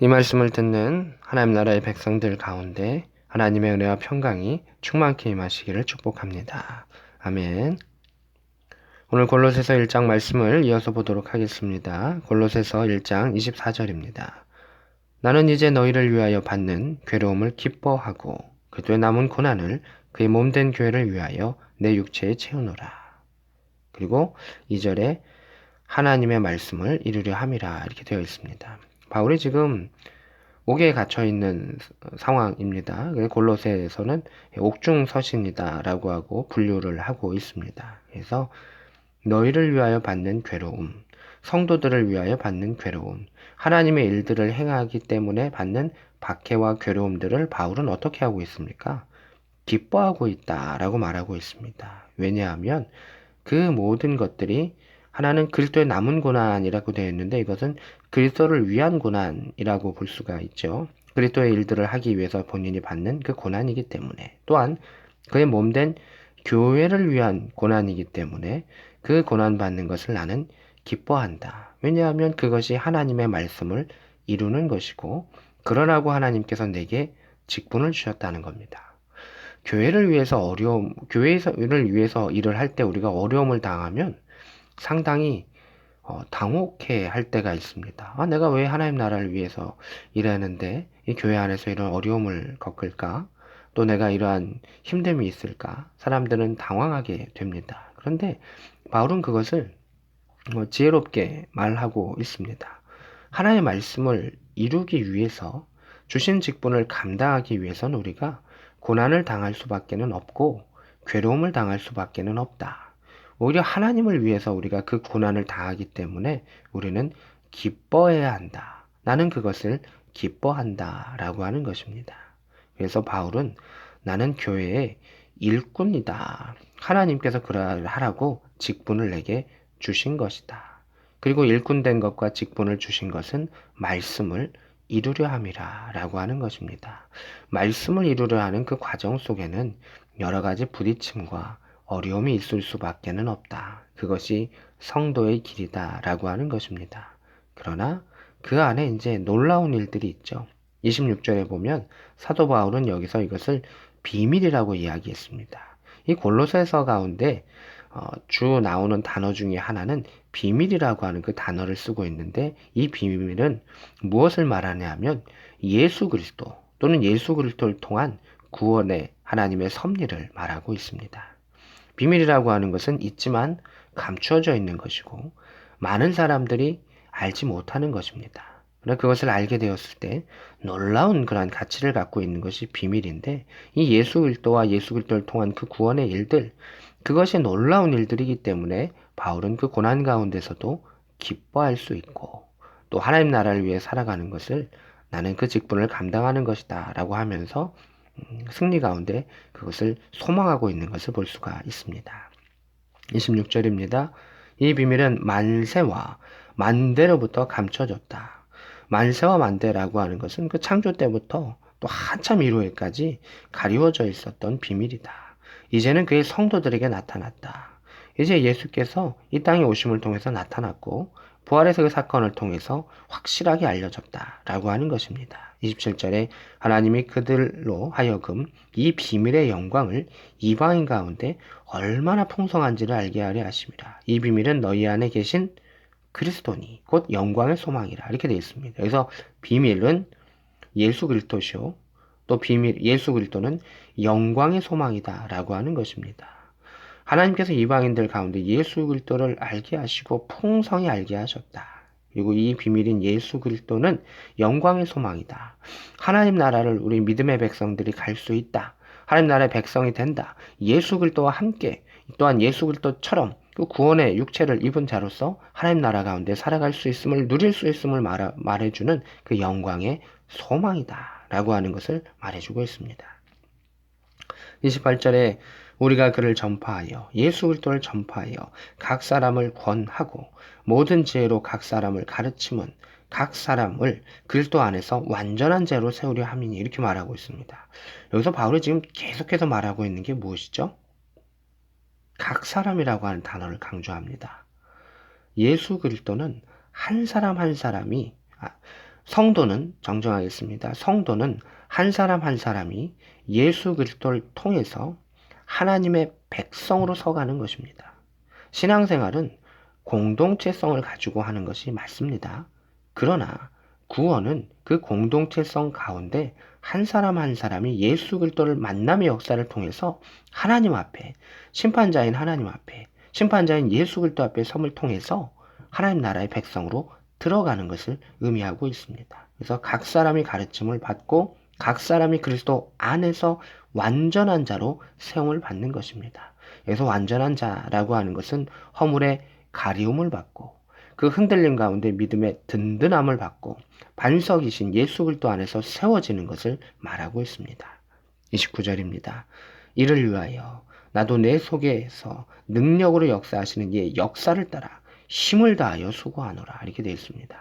이 말씀을 듣는 하나님 나라의 백성들 가운데 하나님의 은혜와 평강이 충만케 임하시기를 축복합니다. 아멘. 오늘 골로새서 1장 말씀을 이어서 보도록 하겠습니다. 골로새서 1장 24절입니다. 나는 이제 너희를 위하여 받는 괴로움을 기뻐하고 그때 남은 고난을 그의 몸된 교회를 위하여 내 육체에 채우노라. 그리고 2절에 하나님의 말씀을 이루려 함이라 이렇게 되어 있습니다. 바울이 지금 옥에 갇혀 있는 상황입니다. 골로새에서는 옥중서신이다라고 하고 분류를 하고 있습니다. 그래서 너희를 위하여 받는 괴로움, 성도들을 위하여 받는 괴로움, 하나님의 일들을 행하기 때문에 받는 박해와 괴로움들을 바울은 어떻게 하고 있습니까? 기뻐하고 있다라고 말하고 있습니다. 왜냐하면 그 모든 것들이 하나는 그리스도의 남은 고난이라고 되어 있는데 이것은 그리스도를 위한 고난이라고 볼 수가 있죠. 그리스도의 일들을 하기 위해서 본인이 받는 그 고난이기 때문에 또한 그의 몸된 교회를 위한 고난이기 때문에 그 고난받는 것을 나는 기뻐한다. 왜냐하면 그것이 하나님의 말씀을 이루는 것이고 그러라고 하나님께서 내게 직분을 주셨다는 겁니다. 교회를 위해서 교회를 위해서 일을 할 때 우리가 어려움을 당하면 상당히 당혹해 할 때가 있습니다. 아, 내가 왜 하나님 나라를 위해서 일하는데 이 교회 안에서 이런 어려움을 겪을까? 또 내가 이러한 힘듦이 있을까? 사람들은 당황하게 됩니다. 그런데 바울은 그것을 지혜롭게 말하고 있습니다. 하나님의 말씀을 이루기 위해서 주신 직분을 감당하기 위해서는 우리가 고난을 당할 수밖에는 없고 괴로움을 당할 수밖에는 없다. 오히려 하나님을 위해서 우리가 그 고난을 당하기 때문에 우리는 기뻐해야 한다. 나는 그것을 기뻐한다. 라고 하는 것입니다. 그래서 바울은 나는 교회의 일꾼이다. 하나님께서 그러하라고 직분을 내게 주신 것이다. 그리고 일꾼된 것과 직분을 주신 것은 말씀을 이루려 함이라 라고 하는 것입니다. 말씀을 이루려 하는 그 과정 속에는 여러 가지 부딪힘과 어려움이 있을 수밖에는 없다. 그것이 성도의 길이다 라고 하는 것입니다. 그러나 그 안에 이제 놀라운 일들이 있죠. 26절에 보면 사도 바울은 여기서 이것을 비밀이라고 이야기했습니다. 이 골로새서 가운데 주 나오는 단어 중에 하나는 비밀이라고 하는 그 단어를 쓰고 있는데 이 비밀은 무엇을 말하냐 하면 예수 그리스도 또는 예수 그리스도를 통한 구원의 하나님의 섭리를 말하고 있습니다. 비밀이라고 하는 것은 있지만 감추어져 있는 것이고 많은 사람들이 알지 못하는 것입니다. 그러나 그것을 알게 되었을 때 놀라운 그러한 가치를 갖고 있는 것이 비밀인데 이 예수 그리스도와 예수 그리스도를 통한 그 구원의 일들 그것이 놀라운 일들이기 때문에 바울은 그 고난 가운데서도 기뻐할 수 있고 또 하나님 나라를 위해 살아가는 것을 나는 그 직분을 감당하는 것이다 라고 하면서 승리 가운데 그것을 소망하고 있는 것을 볼 수가 있습니다. 26절입니다. 이 비밀은 만세와 만대로부터 감춰졌다. 만세와 만대라고 하는 것은 그 창조 때부터 또 한참 이후에까지 가리워져 있었던 비밀이다. 이제는 그의 성도들에게 나타났다. 이제 예수께서 이 땅에 오심을 통해서 나타났고 부활에서 그 사건을 통해서 확실하게 알려졌다라고 하는 것입니다. 27절에 하나님이 그들로 하여금 이 비밀의 영광을 이방인 가운데 얼마나 풍성한지를 알게 하려 하심이라. 이 비밀은 너희 안에 계신 그리스도니 곧 영광의 소망이라 이렇게 되어 있습니다. 그래서 비밀은 예수 그리스도시요. 또 비밀 예수 그리스도는 영광의 소망이다라고 하는 것입니다. 하나님께서 이방인들 가운데 예수 그리스도를 알게 하시고 풍성히 알게 하셨다. 그리고 이 비밀인 예수 그리스도는 영광의 소망이다. 하나님 나라를 우리 믿음의 백성들이 갈 수 있다. 하나님 나라의 백성이 된다. 예수 그리스도와 함께 또한 예수 그리스도처럼 그 구원의 육체를 입은 자로서 하나님 나라 가운데 살아갈 수 있음을 누릴 수 있음을 말해주는 그 영광의 소망이다. 라고 하는 것을 말해주고 있습니다. 28절에 우리가 그를 전파하여 예수 그리스도를 전파하여 각 사람을 권하고 모든 지혜로 각 사람을 가르침은 각 사람을 그리스도 안에서 완전한 자로 세우려 함이니 이렇게 말하고 있습니다. 여기서 바울이 지금 계속해서 말하고 있는 게 무엇이죠? 각 사람이라고 하는 단어를 강조합니다. 예수 그리스도는 한 사람 한 사람이 성도는 정정하겠습니다. 성도는 한 사람 한 사람이 예수 그리스도를 통해서 하나님의 백성으로 서가는 것입니다. 신앙생활은 공동체성을 가지고 하는 것이 맞습니다. 그러나 구원은 그 공동체성 가운데 한 사람 한 사람이 예수 그리스도를 만남의 역사를 통해서 하나님 앞에, 심판자인 하나님 앞에, 심판자인 예수 그리스도 앞에 섬을 통해서 하나님 나라의 백성으로 들어가는 것을 의미하고 있습니다. 그래서 각 사람이 가르침을 받고 각 사람이 그리스도 안에서 완전한 자로 세움을 받는 것입니다. 여기서 완전한 자라고 하는 것은 허물의 가리움을 받고 그 흔들림 가운데 믿음의 든든함을 받고 반석이신 예수 그리스도 안에서 세워지는 것을 말하고 있습니다. 29절입니다. 이를 위하여 나도 내 속에서 능력으로 역사하시는 이의 역사를 따라 힘을 다하여 수고하노라. 이렇게 되어 있습니다.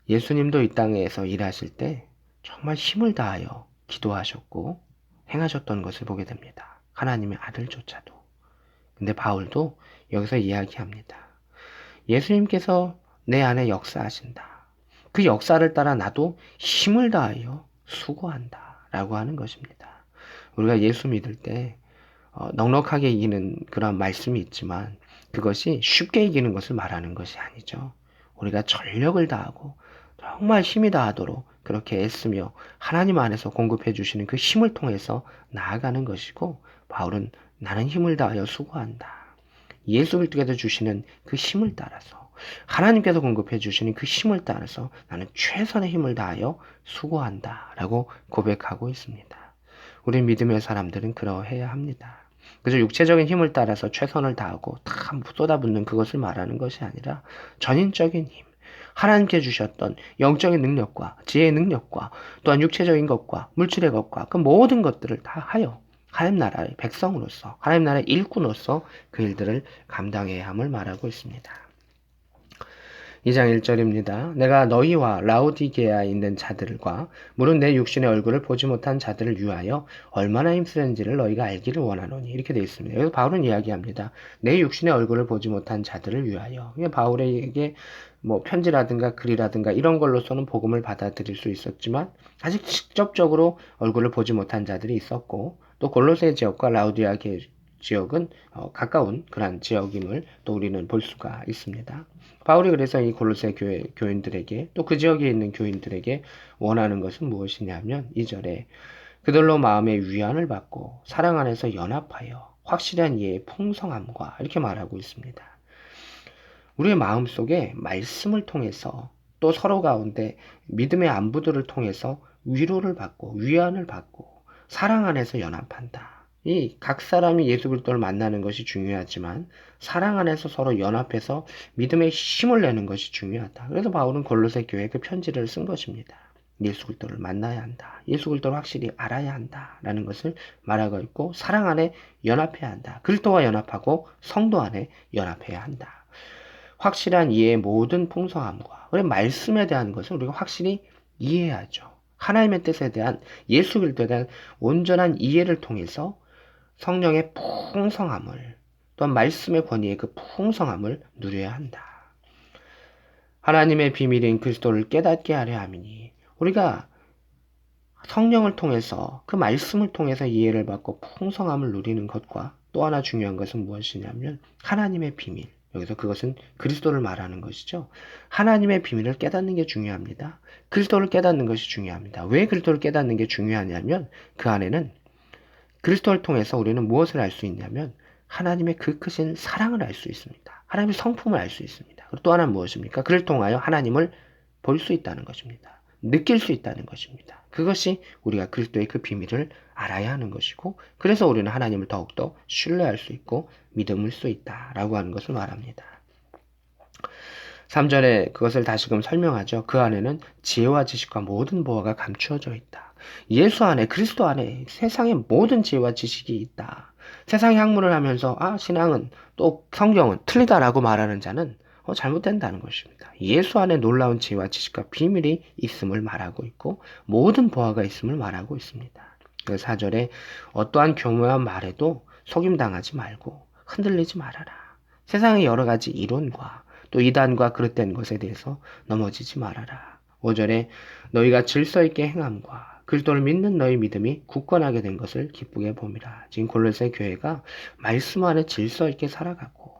예수님도 이 땅에서 일하실 때 정말 힘을 다하여 기도하셨고 행하셨던 것을 보게 됩니다. 하나님의 아들조차도. 근데 바울도 여기서 이야기합니다. 예수님께서 내 안에 역사하신다. 그 역사를 따라 나도 힘을 다하여 수고한다. 라고 하는 것입니다. 우리가 예수 믿을 때 넉넉하게 이기는 그런 말씀이 있지만 그것이 쉽게 이기는 것을 말하는 것이 아니죠. 우리가 전력을 다하고 정말 힘이 다하도록 그렇게 애쓰며 하나님 안에서 공급해 주시는 그 힘을 통해서 나아가는 것이고 바울은 나는 힘을 다하여 수고한다. 예수 그리스도께서 주시는 그 힘을 따라서 하나님께서 공급해 주시는 그 힘을 따라서 나는 최선의 힘을 다하여 수고한다 라고 고백하고 있습니다. 우리 믿음의 사람들은 그러해야 합니다. 그래서 육체적인 힘을 따라서 최선을 다하고 다 쏟아붓는 그것을 말하는 것이 아니라 전인적인 힘, 하나님께 주셨던 영적인 능력과 지혜의 능력과 또한 육체적인 것과 물질의 것과 그 모든 것들을 다 하여 하나님 나라의 백성으로서 하나님 나라의 일꾼으로서 그 일들을 감당해야 함을 말하고 있습니다. 2장 1절입니다. 내가 너희와 라오디게아에 있는 자들과 물은 내 육신의 얼굴을 보지 못한 자들을 위하여 얼마나 힘쓰는지를 너희가 알기를 원하노니 이렇게 되어 있습니다. 여기서 바울은 이야기합니다. 내 육신의 얼굴을 보지 못한 자들을 위하여. 바울에게 편지라든가 글이라든가 이런 걸로서는 복음을 받아들일 수 있었지만 아직 직접적으로 얼굴을 보지 못한 자들이 있었고 또 골로새 지역과 라우디아 지역은 가까운 그런 지역임을 또 우리는 볼 수가 있습니다. 바울이 그래서 이 골로새 교인들에게 또 그 지역에 있는 교인들에게 원하는 것은 무엇이냐면 2절에 그들로 마음의 위안을 받고 사랑 안에서 연합하여 확실한 이해의 풍성함과 이렇게 말하고 있습니다. 우리의 마음속에 말씀을 통해서 또 서로 가운데 믿음의 안부들을 통해서 위로를 받고 위안을 받고 사랑 안에서 연합한다. 이 각 사람이 예수 그리스도를 만나는 것이 중요하지만 사랑 안에서 서로 연합해서 믿음의 힘을 내는 것이 중요하다. 그래서 바울은 골로새 교회에 그 편지를 쓴 것입니다. 예수 그리스도를 만나야 한다. 예수 그리스도를 확실히 알아야 한다라는 것을 말하고 있고 사랑 안에 연합해야 한다. 그리스도와 연합하고 성도 안에 연합해야 한다. 확실한 이해의 모든 풍성함과 우리 말씀에 대한 것을 우리가 확실히 이해하죠. 하나님의 뜻에 대한 예수 그리스도에 대한 온전한 이해를 통해서 성령의 풍성함을 또한 말씀의 권위의 그 풍성함을 누려야 한다. 하나님의 비밀인 그리스도를 깨닫게 하려 함이니 우리가 성령을 통해서 그 말씀을 통해서 이해를 받고 풍성함을 누리는 것과 또 하나 중요한 것은 무엇이냐면 하나님의 비밀. 여기서 그것은 그리스도를 말하는 것이죠. 하나님의 비밀을 깨닫는 게 중요합니다. 그리스도를 깨닫는 것이 중요합니다. 왜 그리스도를 깨닫는 게 중요하냐면 그 안에는 그리스도를 통해서 우리는 무엇을 알 수 있냐면 하나님의 그 크신 사랑을 알 수 있습니다. 하나님의 성품을 알 수 있습니다. 그리고 또 하나는 무엇입니까? 그를 통하여 하나님을 볼 수 있다는 것입니다. 느낄 수 있다는 것입니다. 그것이 우리가 그리스도의 그 비밀을 알아야 하는 것이고 그래서 우리는 하나님을 더욱더 신뢰할 수 있고 믿음을 수 있다라고 하는 것을 말합니다. 3절에 그것을 다시금 설명하죠. 그 안에는 지혜와 지식과 모든 보화가 감추어져 있다. 예수 안에 그리스도 안에 세상의 모든 지혜와 지식이 있다. 세상의 학문을 하면서 신앙은 또 성경은 틀리다라고 말하는 자는 잘못된다는 것입니다. 예수 안에 놀라운 지혜와 지식과 비밀이 있음을 말하고 있고 모든 보화가 있음을 말하고 있습니다. 그 4절에 어떠한 교묘한 말에도 속임당하지 말고 흔들리지 말아라. 세상의 여러 가지 이론과 또 이단과 그릇된 것에 대해서 넘어지지 말아라. 5절에 너희가 질서 있게 행함과 그리스도를 믿는 너희 믿음이 굳건하게 된 것을 기쁘게 봅니다. 지금 골로새 교회가 말씀 안에 질서 있게 살아가고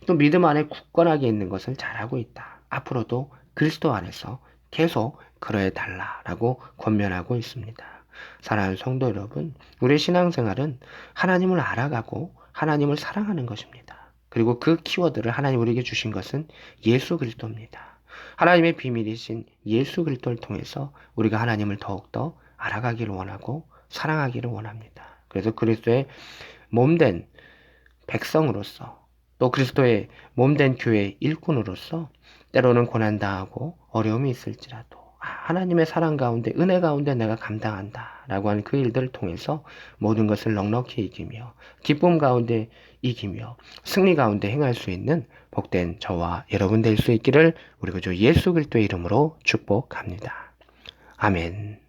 또 믿음 안에 굳건하게 있는 것을 잘하고 있다. 앞으로도 그리스도 안에서 계속 그러해 달라라고 권면하고 있습니다. 사랑하는 성도 여러분, 우리의 신앙생활은 하나님을 알아가고 하나님을 사랑하는 것입니다. 그리고 그 키워드를 하나님 우리에게 주신 것은 예수 그리스도입니다. 하나님의 비밀이신 예수 그리스도를 통해서 우리가 하나님을 더욱더 알아가기를 원하고 사랑하기를 원합니다. 그래서 그리스도의 몸된 백성으로서 또 그리스도의 몸된 교회의 일꾼으로서 때로는 고난당하고 어려움이 있을지라도 하나님의 사랑 가운데 은혜 가운데 내가 감당한다 라고 하는 그 일들을 통해서 모든 것을 넉넉히 이기며 기쁨 가운데 이기며 승리 가운데 행할 수 있는 복된 저와 여러분 될 수 있기를 우리 구주 예수 그리스도의 이름으로 축복합니다. 아멘.